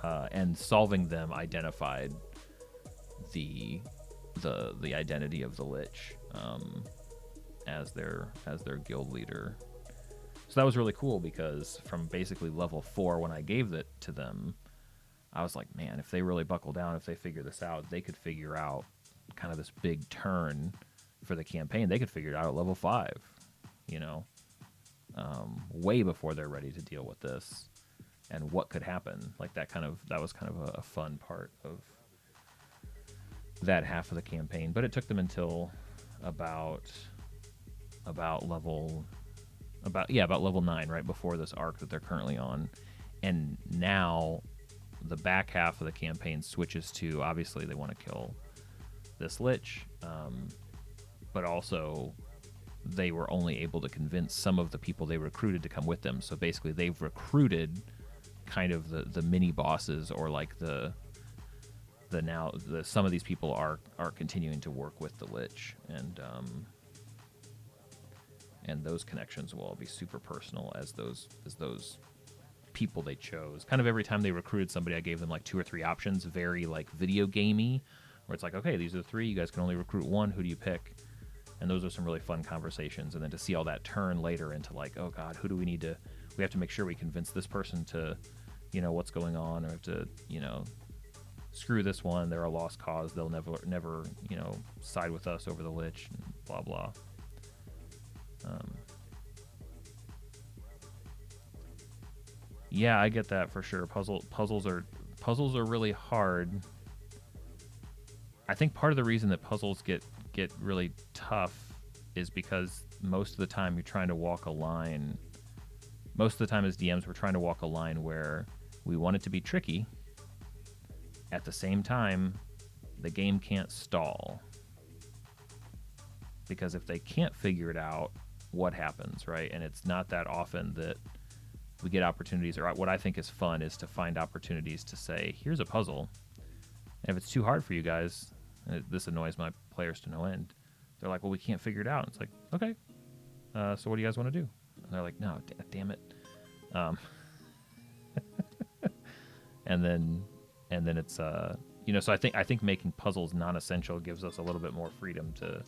and solving them identified the the identity of the Lich, as their guild leader. So that was really cool because from basically level 4 when I gave it to them, I was like, man, if they really buckle down, if they figure this out, they could figure out kind of this big turn for the campaign. They could figure it out at level 5, you know, way before they're ready to deal with this and what could happen. Like that was kind of a fun part of that half of the campaign. But it took them until about level level 9, right before this arc that they're currently on. And now the back half of the campaign switches to, obviously they want to kill this Lich, but also they were only able to convince some of the people they recruited to come with them. So basically they've recruited kind of the mini bosses, or like some of these people are continuing to work with the Lich, and those connections will all be super personal as those people they chose. Kind of every time they recruited somebody, I gave them like 2 or 3 options, very like video gamey, where it's like, okay, these are the 3, you guys can only recruit 1, who do you pick? And those are some really fun conversations. And then to see all that turn later into like, oh god, who do we have to make sure we convince this person to, you know, what's going on, or have to, you know, screw this one, they're a lost cause, they'll never, you know, side with us over the Lich, and blah blah. Yeah, I get that for sure. Puzzles are really hard. I think part of the reason that puzzles get really tough is because most of the time you're trying to walk a line. Most of the time as DMs, we're trying to walk a line where we want it to be tricky. At the same time, the game can't stall. Because if they can't figure it out, what happens, right? And it's not that often that we get opportunities, or what I think is fun is to find opportunities to say, here's a puzzle, and if it's too hard for you guys, and this annoys my players to no end, they're like, well, we can't figure it out. And it's like, okay, so what do you guys want to do? And they're like, no, damn it. And then it's you know, so I think making puzzles non-essential gives us a little bit more freedom to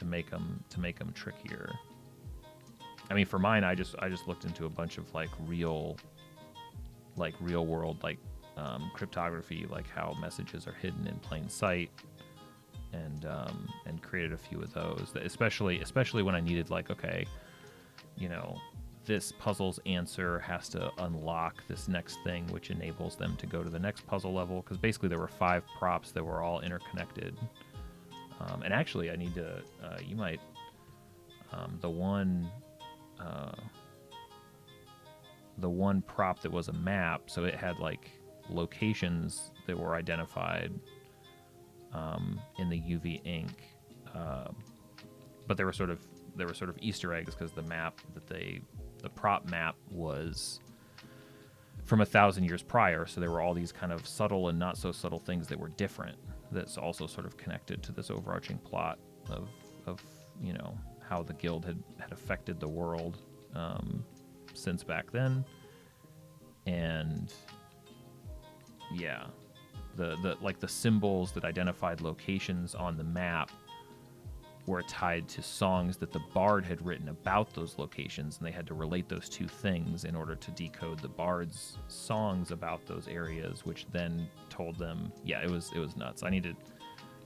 make them trickier. I mean, for mine, I just looked into a bunch of like real world cryptography, like how messages are hidden in plain sight, and created a few of those. Especially when I needed, like, okay, you know, this puzzle's answer has to unlock this next thing, which enables them to go to the next puzzle level. Because basically there were 5 props that were all interconnected. And actually, I need to. You might. The one prop that was a map, so it had like locations that were identified in the UV ink, but there were sort of Easter eggs, because the prop map was from 1,000 years prior, so there were all these kind of subtle and not so subtle things that were different. That's also sort of connected to this overarching plot of you know, how the guild had affected the world since back then. And yeah, the symbols that identified locations on the map were tied to songs that the bard had written about those locations, and they had to relate those 2 things in order to decode the bard's songs about those areas, which then told them, yeah, it was nuts. I need to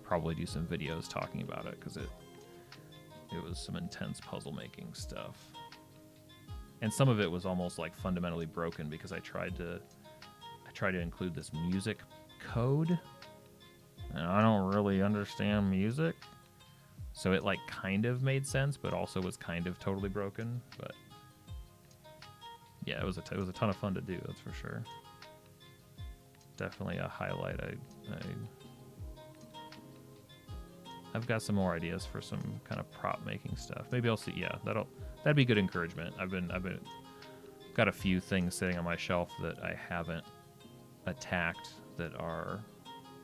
probably do some videos talking about it, because it was some intense puzzle making stuff. And some of it was almost like fundamentally broken, because I tried to include this music code, and I don't really understand music. So it like kind of made sense, but also was kind of totally broken. But yeah, it was a ton of fun to do, that's for sure. Definitely a highlight. I've got some more ideas for some kind of prop making stuff. Maybe I'll see. Yeah, that'd be good encouragement. I've got a few things sitting on my shelf that I haven't attacked that are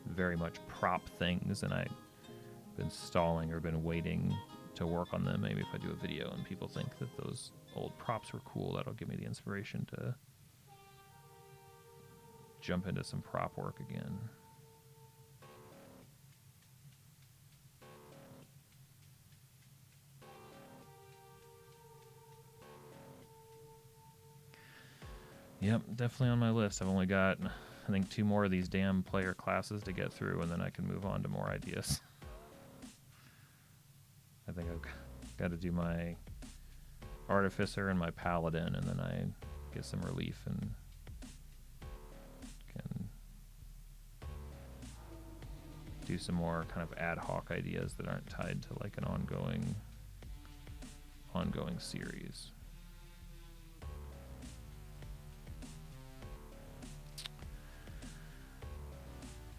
very much prop things, and I've been stalling or been waiting to work on them. Maybe if I do a video and people think that those old props were cool, that'll give me the inspiration to jump into some prop work again. Yep, definitely on my list. I've only got, I think, 2 more of these damn player classes to get through, and then I can move on to more ideas. I think I've got to do my Artificer and my Paladin, and then I get some relief and can do some more kind of ad hoc ideas that aren't tied to like an ongoing series.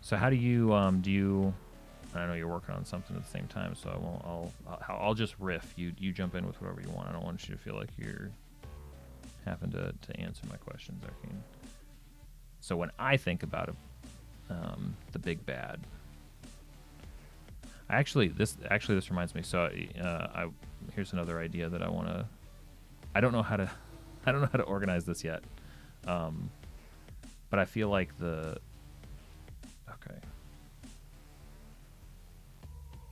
So how do you I know you're working on something at the same time, so I won't. I'll just riff. You jump in with whatever you want. I don't want you to feel like you're having to answer my questions, Arcane. So when I think about it, the big bad. This reminds me. So here's another idea that I want to. I don't know how to organize this yet, but I feel like okay.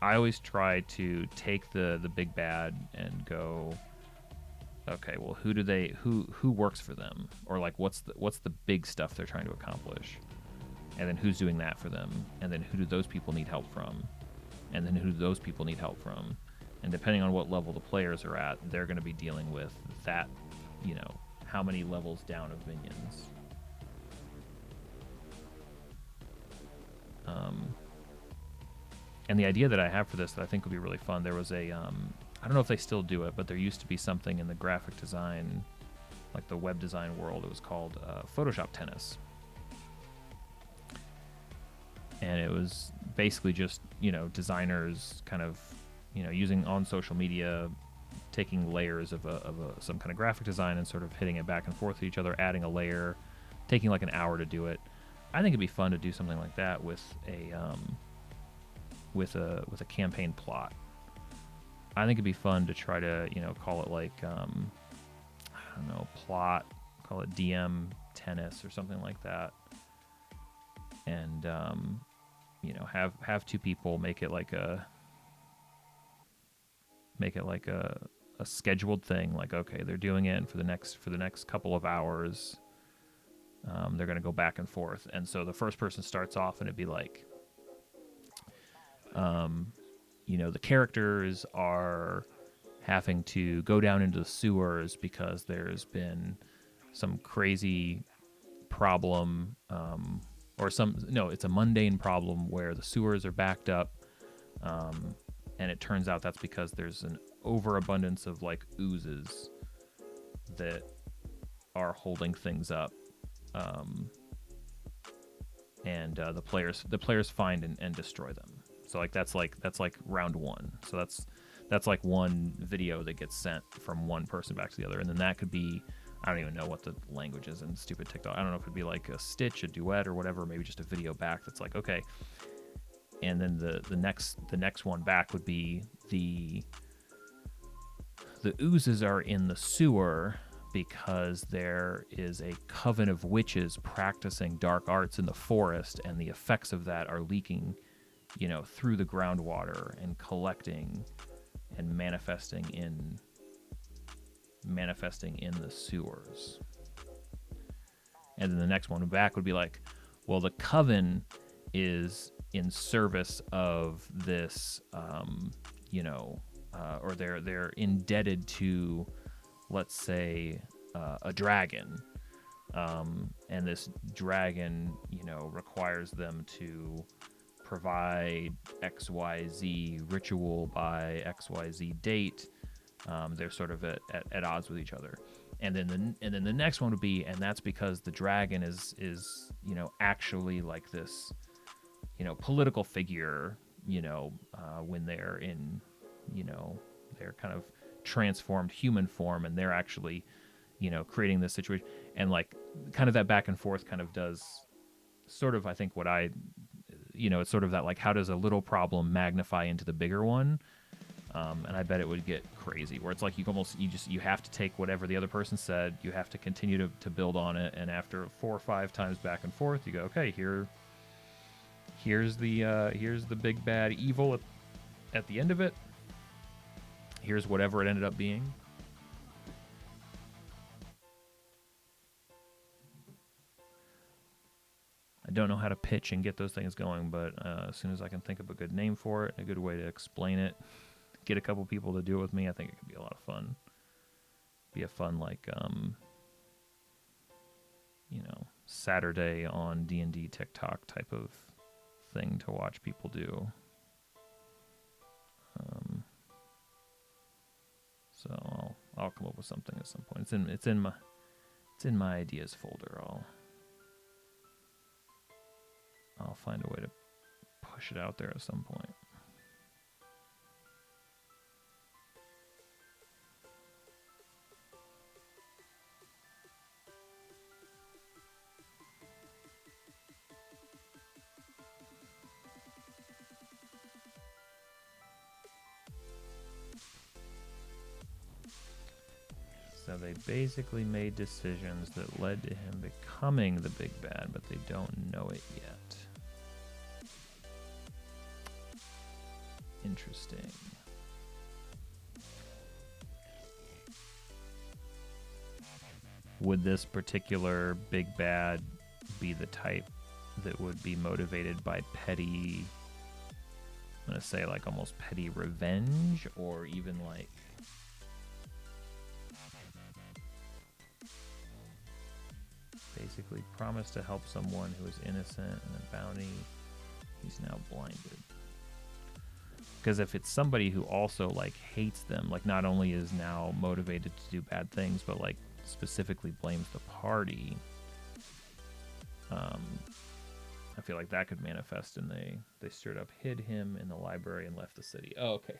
I always try to take the big bad and go, okay, well, who works for them, or like what's the big stuff they're trying to accomplish, and then who's doing that for them, and then who do those people need help from, and then who do those people need help from, and depending on what level the players are at, they're going to be dealing with that, how many levels down of minions. And the idea that I have for this that I think would be really fun, there was a, I don't know if they still do it, but there used to be something in the graphic design, like the web design world, it was called Photoshop Tennis. And it was basically just, designers kind of, using on social media, taking layers of some kind of graphic design and sort of hitting it back and forth with each other, adding a layer, taking like an hour to do it. I think it'd be fun to do something like that with a campaign plot. I think it'd be fun to try to call it like I don't know, plot, call it DM tennis or something like that, and have 2 people make it like a scheduled thing. Like, okay, they're doing it, and for the next couple of hours, they're going to go back and forth. And so the first person starts off, and it'd be like, the characters are having to go down into the sewers because there's been some crazy problem, it's a mundane problem where the sewers are backed up, and it turns out that's because there's an overabundance of like oozes that are holding things up, and the players find and destroy them. So like that's like round 1. So that's like one video that gets sent from one person back to the other, and then that could be, I don't even know what the language is in stupid TikTok. I don't know if it'd be like a stitch, a duet, or whatever. Maybe just a video back that's like, okay. And then the next one back would be the oozes are in the sewer because there is a coven of witches practicing dark arts in the forest, and the effects of that are leaking, through the groundwater and collecting and manifesting in the sewers. And then the next one back would be like, well, the coven is in service of this, or they're indebted to, let's say, a dragon, and this dragon, requires them to provide XYZ ritual by XYZ date. They're sort of at odds with each other. And then the next one would be, and that's because the dragon is actually like this, political figure, when they're in, their kind of transformed human form, and they're actually, creating this situation. And like kind of that back and forth kind of does sort of, I think it's sort of that, like, how does a little problem magnify into the bigger one? And I bet it would get crazy, where it's like you have to take whatever the other person said, you have to continue to build on it, and after 4 or 5 times back and forth, you go, okay, here's the big bad evil at the end of it. Here's whatever it ended up being. I don't know how to pitch and get those things going, but as soon as I can think of a good name for it, a good way to explain it, get a couple people to do it with me, I think it could be a lot of fun. Be a fun, like, Saturday on D&D TikTok type of thing to watch people do. So I'll come up with something at some point. It's in my ideas folder. I'll find a way to push it out there at some point. So they basically made decisions that led to him becoming the big bad, but they don't know it yet. Interesting. Would this particular big bad be the type that would be motivated by petty, I'm going to say like almost petty revenge, or even like basically promised to help someone who is innocent and a bounty, he's now blinded? Because if it's somebody who also like hates them, like not only is now motivated to do bad things, but like specifically blames the party, I feel like that could manifest, and they straight up hid him in the library and left the city. Oh, okay.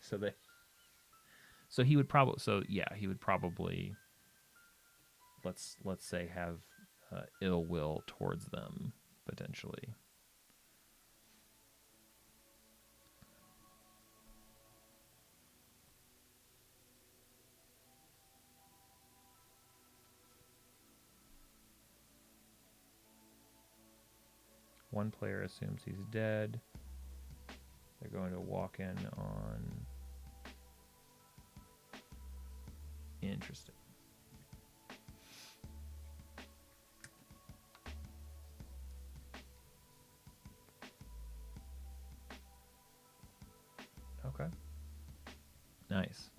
So he would probably let's say have ill will towards them potentially. One player assumes he's dead. They're going to walk in on... Interesting. Okay. Nice.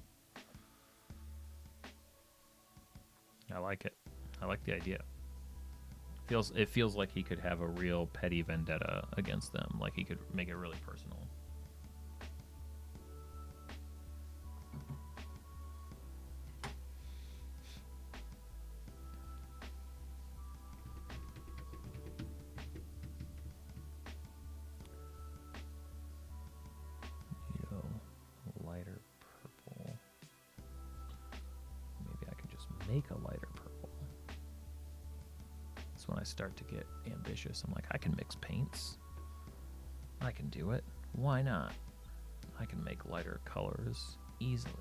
I like it. I like the idea. It feels like he could have a real petty vendetta against them. Like he could make it really personal. Lighter purple. Maybe I could just make a lighter purple. When I start to get ambitious, I'm like, I can mix paints. I can do it. Why not? I can make lighter colors easily.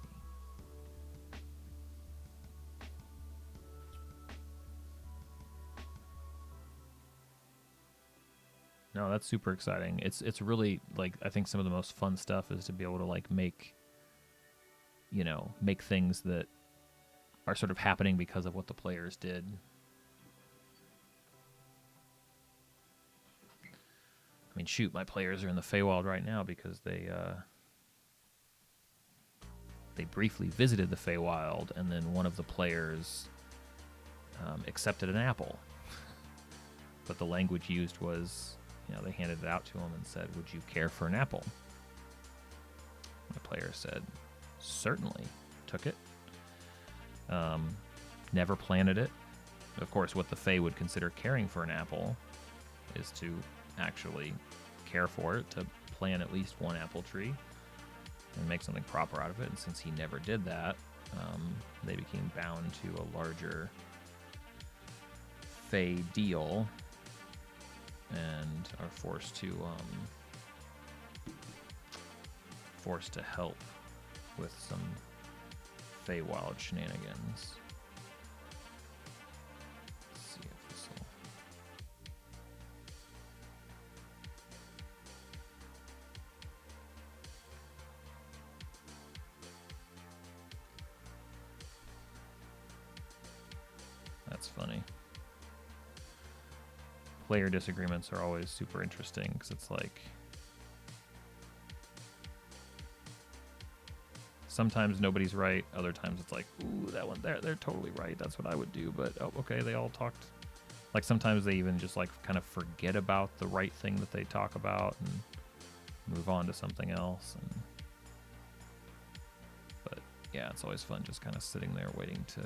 No, that's super exciting. It's really like, I think some of the most fun stuff is to be able to like make things that are sort of happening because of what the players did. I mean, shoot, my players are in the Feywild right now because they briefly visited the Feywild, and then one of the players accepted an apple. But the language used was, they handed it out to him and said, "Would you care for an apple?" My player said, "Certainly." Took it. Never planted it. Of course, what the Fey would consider caring for an apple is to actually care for it, to plant at least one apple tree and make something proper out of it. And since he never did that, they became bound to a larger Fey deal and are forced to help with some Feywild shenanigans. Let's see if this will... That's funny. Player disagreements are always super interesting because it's like sometimes nobody's right, other times it's like, ooh, that one they're totally right. That's what I would do. But oh, okay, they all talked. Like sometimes they even just like kind of forget about the right thing that they talk about and move on to something else. But yeah, it's always fun just kind of sitting there waiting to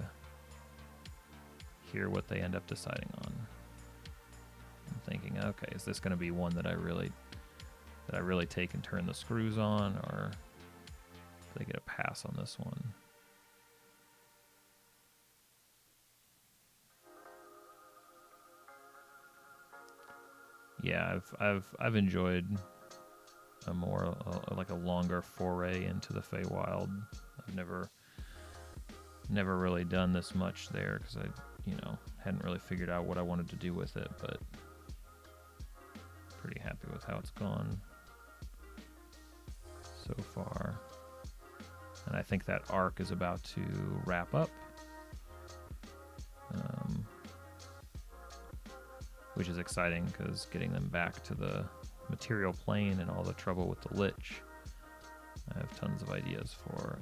hear what they end up deciding on. I'm thinking, okay, is this going to be one that I really take and turn the screws on, or do they get a pass on this one? Yeah, I've enjoyed a more like a longer foray into the Feywild. I've never really done this much there because I hadn't really figured out what I wanted to do with it, but pretty happy with how it's gone so far. And I think that arc is about to wrap up, which is exciting because getting them back to the material plane and all the trouble with the Lich, I have tons of ideas for.